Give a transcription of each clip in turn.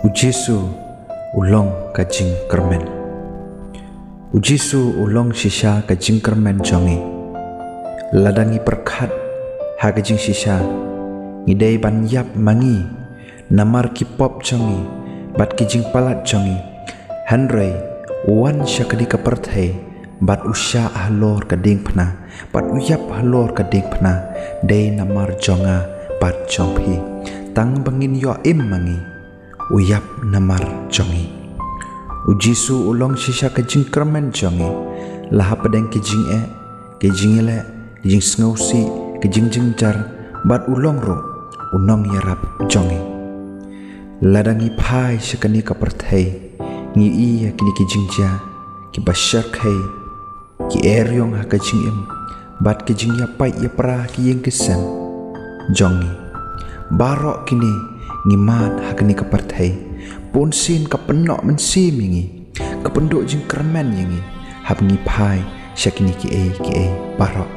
Ujisu ulong kajing kermen. Ujisu ulong shisha kajing kermen jongi. Ladangi perkat ha kajing shisha. Ngidai ban yap mangi. Namar kipop jongi. Bat kajing palat jongi. Handrai wan syakadi kaperthai. Bat usya ahlor kading pna. Bat uyap ahlor kading pna. Dai namar jonga bat jongpi. Tang bangin yo im mangi. Uyap namar jongi. Ujisu ulong shisha kajing kermen jongi. Laha padang kajing kajing ele, kajing snausi, kajing jengjar, bat ulong ro, unong yarap jongi. Ladangi pai syakani kaperthai, ngi iya kini kajing ja, ki basyar kai, ki eryong ha kajing bat kajing yapai ya pra ki yang kesem, jongi. Barok kini ngimat hakni kaperthai pun sin kapenok mensi mingi kapenduk jing kermen yangi hab ngi pai syakini ki barok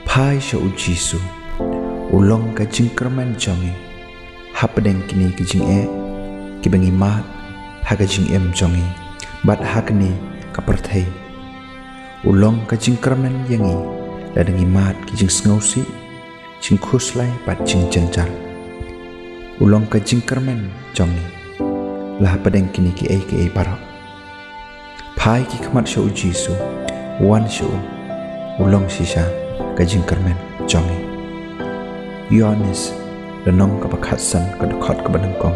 pai sya ujisu ulong ka jing kermen jongi hab deng kini ki jing ki bengi mat ha ka jing jongi bat hakni kaperthai ulong ka jing kermen yangi la dengi mat ki jing snausi jing khuslai bat jing jenjar ulong kajing kermen jongi lah padang kini ki barok pai ki khamat sya ujisu wan sya ulong shisha kajing kermen jongi Yohanes lenong ka bakhatsan ka dekhot ka banangkong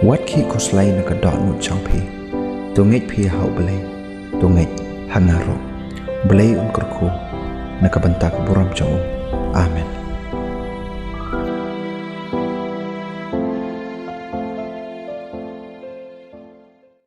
wat ki kuslai na ka dot nu changpi tungit phi hau belai tungit hangaro belai un kurku na ka bantak buram jongu amen.